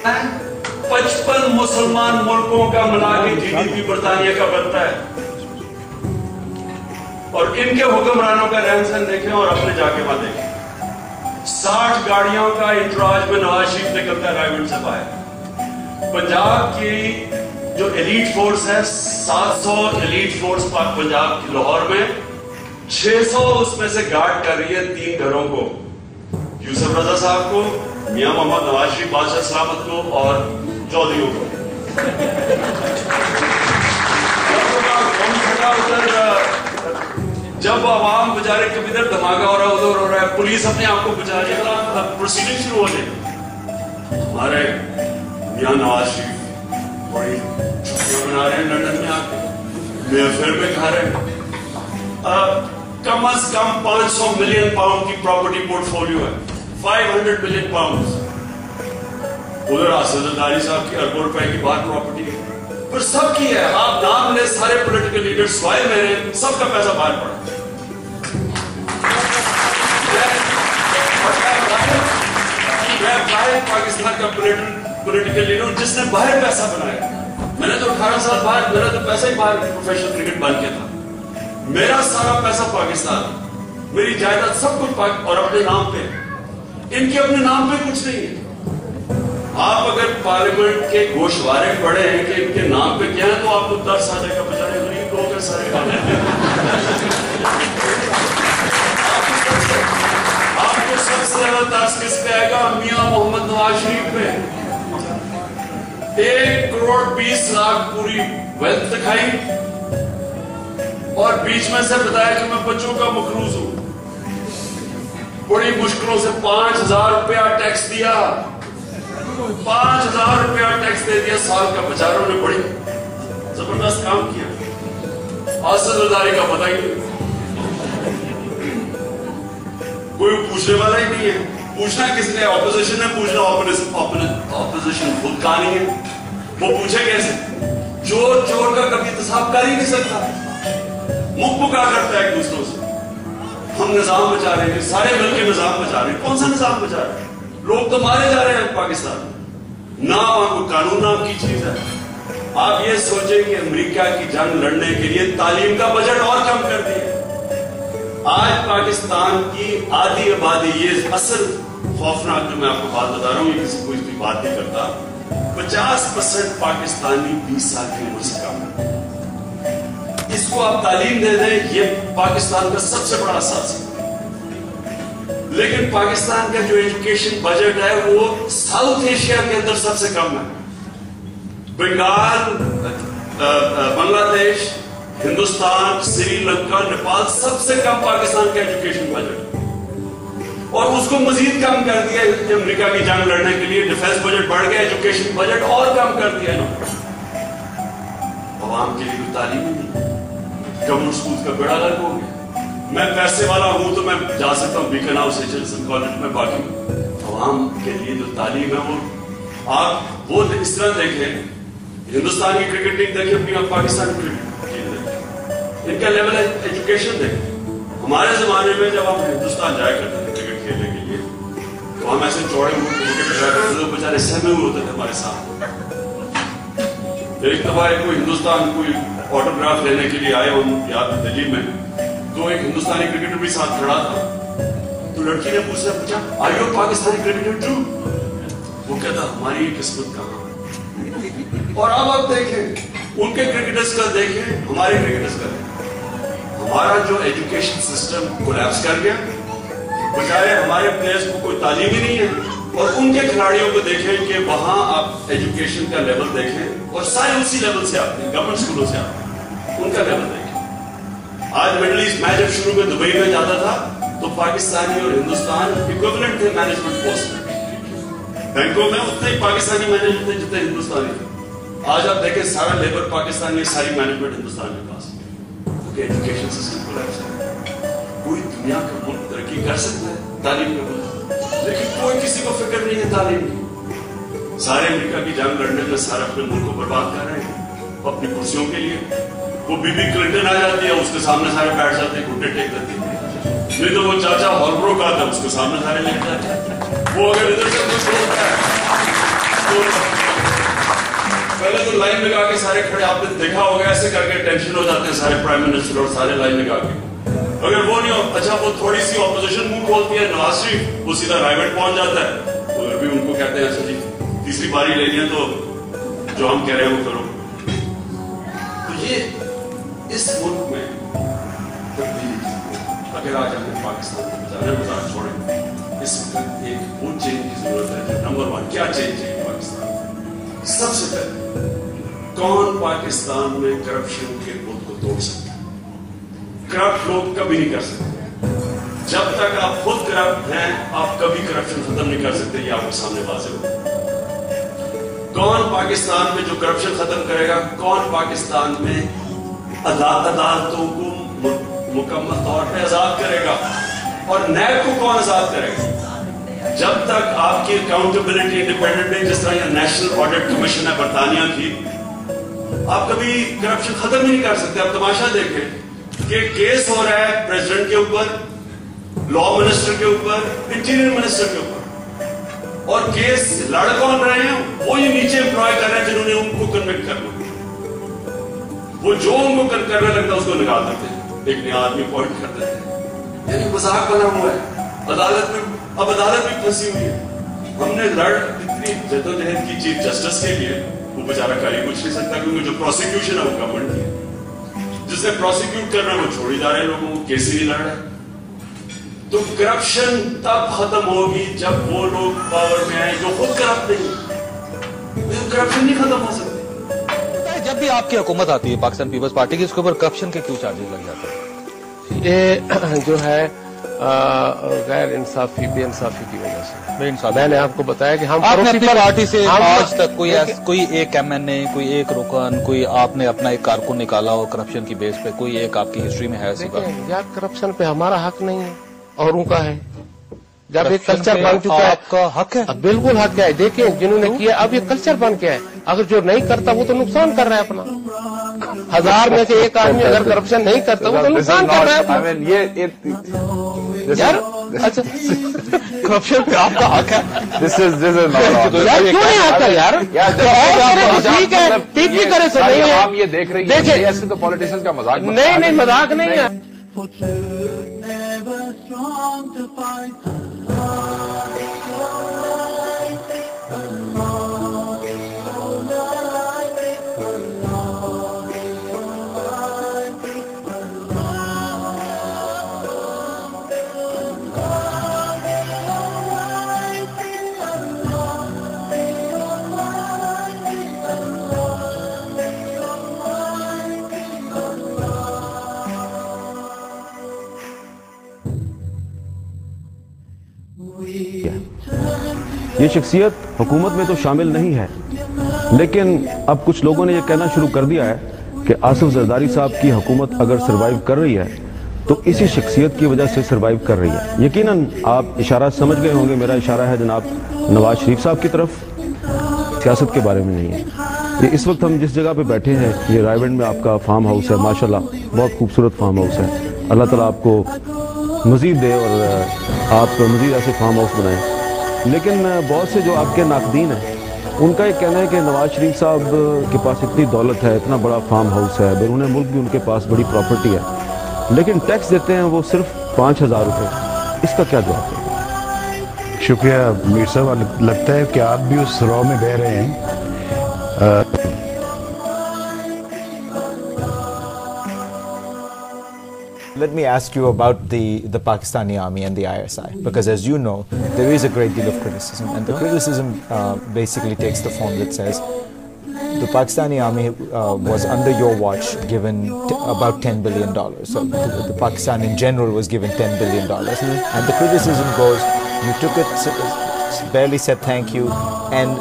55 मुसलमान मुल्कों का मिला के GDP बरतानिया का बनता है। और इनके हुक्मरानों का रहन सहन देखें और अपने जाके वहां देखें। 60 गाड़ियों का इंतराज में नवाज शरीफ निकलता है रायगढ़ से बाहर। पंजाब की जो एलीट फोर्स है, 700 एलीट फोर्स पंजाब की लाहौर में, 600 उसमें से गार्ड कर रही है 3 घरों को, यूसुफ रजा साहब को, मियां मोहम्मद नवाज शरीफ बादशाह सलामत को और चौधरीयों को। जब आवाम बेचारे कभी इधर धमाका हो रहा है, उधर हो रहा है, पुलिस अपने आप को बचा रही है, प्रोसीडिंग शुरू हो जाए। हमारे मियां नवाज शरीफ बड़ी छुट्टियां मना रहे हैं लंदन में आके, मेफेयर में खा रहे हैं। कम अज कम 500 मिलियन पाउंड की प्रॉपर्टी पोर्टफोलियो है, 500 मिलियन पाउंड। उधर आसिफजरदारी साहब की अरबों रुपए की बात प्रॉपर्टी है, पर सबकी है। आप नाम ले सारे पॉलिटिकल लीडर्स स्वाय मेरे, सबका पैसा बाहर पड़ा। पाकिस्तान का पॉलिटिकल लीडर जिसने बाहर पैसा बनाया। मैंने तो 18 साल बाद मेरा तो पैसा ही बाहर प्रोफेशनल क्रिकेट बन के था। मेरा सारा पैसा पाकिस्तान, मेरी जायदाद सब कुछ और अपने नाम पे। इनके अपने नाम पे कुछ नहीं है। आप अगर पार्लियामेंट के गोशवारे पढ़े हैं कि इनके नाम पे क्या है तो आपको दर्द आ जाएगा। बेचारे गरीब लोग हैं सारे। आपको सबसे ज्यादा दर्द किस पे आएगा? मियां मोहम्मद नवाज शरीफ पे। 1 करोड़ 20 लाख पूरी वेल्थ दिखाई और बीच में से बताया कि मैं बच्चों का मखरूज हूं। बड़ी मुश्किलों से 5000 रुपया टैक्स दिया, 5000 रुपया टैक्स दे दिया साल का। बेचारों ने बड़ी जबरदस्त काम किया। आसिफजरदारी का पता ही नहीं, कोई पूछने वाला ही नहीं है। पूछना किसने? ऑपोजिशन ने पूछना। ऑपोजिशन खुद का नहीं है, वो पूछे कैसे? चोर चोर का कभी इंतसाब कर ही नहीं सकता, मुक्का करता है एक दूसरों से। हम निजाम बचा रहे हैं, सारे मिलकर निजाम बचा रहे हैं। कौन सा निजाम बचा रहे हैं? लोग तो मारे जा रहे हैं पाकिस्तान। ना कोई कानून नाम की चीज है। आप ये सोचें कि अमेरिका की जंग लड़ने के लिए तालीम का बजट और कम कर दिया। आज पाकिस्तान की आधी आबादी, ये असल खौफनाक जो मैं आपको बात बता रहा हूं, ये किसी को इसकी बात नहीं करता, 50% पाकिस्तानी 20 साल की उम्र से कम है। इसको आप तालीम दे दें, ये पाकिस्तान का सबसे बड़ा असास है। लेकिन पाकिस्तान का जो एजुकेशन बजट है वो साउथ एशिया के अंदर सबसे कम है। बंगाल, बांग्लादेश, हिंदुस्तान, श्रीलंका, नेपाल, सबसे कम पाकिस्तान का एजुकेशन बजट। और उसको मजीद कम कर दिया अमेरिका की जंग लड़ने के लिए। डिफेंस बजट बढ़ गया, एजुकेशन बजट और कम कर दिया ना। आवाम के लिए कोई तालीम ही नहीं। गवर्नमेंट स्कूल का बेड़ा गर्क हो गया। मैं पैसे वाला हूं तो मैं जा सकता हूं बीकन हाउस कॉलेज में, बाकी आवाम के लिए जो तालीम है वो आप वो इस तरह देखें। हिंदुस्तान की क्रिकेट टीम देखें, अपनी पाकिस्तान की क्रिकेट टीम देखें, इनका लेवल एजुकेशन देखें। हमारे जमाने में जब हम हिंदुस्तान जाया करते थे क्रिकेट खेलने के लिए तो हम ऐसे चौड़े बेचारे सहमे हुए होते थे हमारे साथ। एक दफा कोई हिंदुस्तान कोई ऑटोग्राफ लेने के लिए आए हम याद दिल्ली में, तो एक हिंदुस्तानी क्रिकेटर भी साथ खड़ा था। तो लड़की ने पूछा are you Pakistani cricketer too? वो कहता हमारी किस्मत कहां। और अब आप देखें उनके क्रिकेटर्स का, देखें हमारे क्रिकेटर्स का। हमारा जो एजुकेशन सिस्टम कोलैप्स कर गया, बजाय हमारे प्लेयर्स को कोई तालीम ही नहीं है। और उनके खिलाड़ियों को देखें कि वहां आप एजुकेशन का लेवल देखें और सारे उसी लेवल से आते हैं, गवर्नमेंट स्कूलों से आते हैं, उनका लेवल देखें। आज मिडिल ईस्ट मैच जब शुरू में दुबई में जाता था तो पाकिस्तानी और हिंदुस्तान इक्विवेलेंट थे मैनेजमेंट पोस्ट में। बैंकों में उतने ही पाकिस्तानी मैनेजर थे जितने हिंदुस्तानी थे। आज आप देखें सारा लेबर पाकिस्तानी, सारी मैनेजमेंट हिंदुस्तान के पास। क्योंकि एजुकेशन सिस्टम कोलैप्स है। पूरी दुनिया का मुल्क तरक्की कर सकता है तालीम के बल, लेकिन कोई किसी को फिक्र नहीं है तालीम की। सारे अमेरिका की जंग लड़ने में सारे अपने मुल्क को बर्बाद कर रहे हैं अपनी कुर्सियों के लिए। वो बीबी क्लिंटन आ जाती है, उसके सामने सारे बैठ जाते हैं, घुटने टेक देते हैं। नहीं तो वो चाचा हॉलब्रोक आता है, उसके सामने सारे लेट जाते हैं। वो अगर इधर से कुछ होता है پہلے تو لائن لگا کے سارے کھڑے, آپ نے دیکھا ہوگا ایسے کر کے ٹینشن ہو جاتے ہیں سارے پرائم منسٹر اور سارے لائن لگا کے. اگر وہ نہیں ہو, اچھا وہ تھوڑی سی اپوزیشن منہ کھولتی ہے, نواز شریف وہ سیدھا رائیوٹ پہنچ جاتا ہے, اگر بھی ان کو کہتے ہیں اچھا جی تیسری باری لینی ہے تو جو ہم کہہ رہے ہیں وہ کرو. تو یہ اس ملک میں اگر آج ہمیں پاکستان کو بجانے مزاج چھوڑیں, اس وقت ایک وہ چینج کی ضرورت ہے. نمبر 1 کیا چینج ہے پاکستان؟ سب سے پہلے کون پاکستان میں کرپشن کے بت کو توڑ سکتا ہے؟ کرپٹ لوگ کبھی نہیں کر سکتے. جب تک آپ خود کرپٹ ہیں آپ کبھی کرپشن ختم نہیں کر سکتے. یہ آپ کے سامنے واضح ہو. کون پاکستان میں جو کرپشن ختم کرے گا؟ کون پاکستان میں عدالتوں کو مکمل طور پہ آزاد کرے گا؟ اور نیب کو کون آزاد کرے گا؟ جب تک آپ کی اکاؤنٹیبلٹی انڈیپینڈنٹ نہیں, جس طرح یہ نیشنل آڈٹ کمیشن ہے برطانیہ کی, آپ کبھی کرپشن ختم ہی نہیں کر سکتے. آپ تماشا دیکھیں کہ کیس ہو رہا ہے پریزیڈنٹ کے اوپر, لا منسٹر کے اوپر, انٹیریئر منسٹر کے اوپر, اور کیس لڑ کون رہے ہیں؟ وہ یہ نیچے امپلوائے کر رہے ہیں جنہوں نے ان کو کنوکٹ کرنا. وہ جو ان کو کرنے لگتا ہے اس کو نکال دیتے ہیں, ایک نیا آدمی اپوائنٹ کر دیتے ہیں. یعنی مذاق بنا ہوا ہے. عدالت میں اب عدالت بھی پھنسی ہوئی ہے. ہم نے لڑ اتنی جدوجہد کی چیف جسٹس کے لیے, وہ بیچارہ کر ہی کچھ نہیں سکتا کیونکہ جو پروسیکیوشن ہے وہ گورنمنٹ کی ہے. جس نے پروسیکیوٹ کرنا ہے وہ چھوڑی جا رہے ہیں لوگوں کو, کیس ہی نہیں لڑ رہے. تو کرپشن تب ختم ہوگی جب وہ لوگ پاور میں آئیں جو خود کرپٹ نہیں. کرپشن نہیں ختم ہو سکتی. جب بھی آپ کی حکومت آتی ہے پاکستان پیپلز پارٹی کی, اس کے اوپر کرپشن کے کیوں چارجز لگ جاتے ہیں؟ یہ جو ہے غیر انصافی بے انصافی کی وجہ سے. میں نے آپ کو بتایا کہ ہم اپنی پارٹی سے آج تک کوئی ایک ایم این اے, کوئی ایک رکن, کوئی آپ نے اپنا ایک کارکن نکالا ہو کرپشن کی بیس پہ, کوئی ایک آپ کی ہسٹری میں ہے ایسی بات؟ یار کرپشن پہ ہمارا حق نہیں ہے, اوروں کا ہے. جب ایک کلچر بن چکا ہے, آپ کا حق ہے, بالکل حق ہے. دیکھیں جنہوں نے کیا, اب یہ کلچر بن گیا ہے. اگر جو نہیں کرتا وہ تو نقصان کر رہا ہے اپنا. 1000 میں سے ایک آدمی اگر کرپشن نہیں کرتا وہ تو نقصان کر رہا ہے اپنا. یار اچھا کرپشن پہ آپ کا حق ہے, کیوں نہیں آتا یار؟ ٹھیک ہے, ٹھیک بھی کرے سر, نہیں آپ یہ دیکھ رہے ہیں ایسے تو پولیٹیشن کا مذاق نہیں مذاق نہیں ہے. یہ شخصیت حکومت میں تو شامل نہیں ہے, لیکن اب کچھ لوگوں نے یہ کہنا شروع کر دیا ہے کہ آصف زرداری صاحب کی حکومت اگر سروائیو کر رہی ہے تو اسی شخصیت کی وجہ سے سروائیو کر رہی ہے. یقیناً آپ اشارہ سمجھ گئے ہوں گے, میرا اشارہ ہے جناب نواز شریف صاحب کی طرف, سیاست کے بارے میں نہیں ہے. یہ اس وقت ہم جس جگہ پہ بیٹھے ہیں یہ رائے ونڈ میں آپ کا فارم ہاؤس ہے, ماشاءاللہ بہت خوبصورت فارم ہاؤس ہے. اللہ تعالیٰ آپ کو مزید دے اور آپ مزید ایسے فارم ہاؤس بنائیں. لیکن بہت سے جو آپ کے ناقدین ہیں ان کا یہ کہنا ہے کہ نواز شریف صاحب کے پاس اتنی دولت ہے, اتنا بڑا فارم ہاؤس ہے, بیرون ملک بھی ان کے پاس بڑی پراپرٹی ہے, لیکن ٹیکس دیتے ہیں وہ صرف 5000 روپے. اس کا کیا جواب ہے؟ شکریہ میر صاحب. لگتا ہے کہ آپ بھی اس رو میں بہ رہے ہیں. Let me ask you about the Pakistani army and the ISI, because as you know, there is a great deal of criticism, and the criticism basically takes the form that says the Pakistani army was under your watch given about $10 billion. So the Pakistan in general was given $10 billion. And the criticism goes, you took it, barely said thank you, and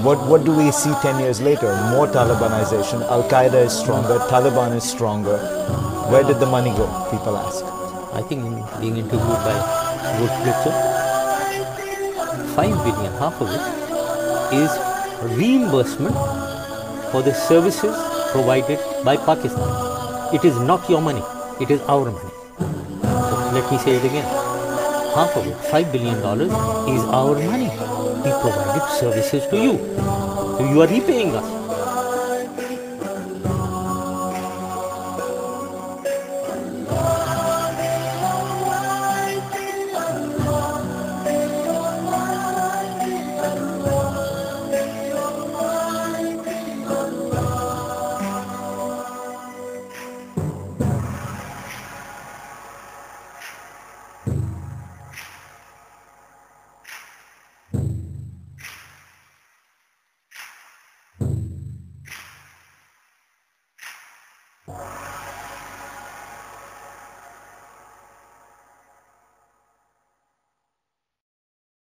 what do we see 10 years later? More Talibanization, Al-Qaeda is stronger, Taliban is stronger. Where did the money go, people ask? I think being interviewed by Wolf Blitzer, 5 billion, half of it, is reimbursement for the services provided by Pakistan. It is not your money, it is our money. So let me say it again. Half of it, $5 billion, is our money. provided services to you. So you are repaying us.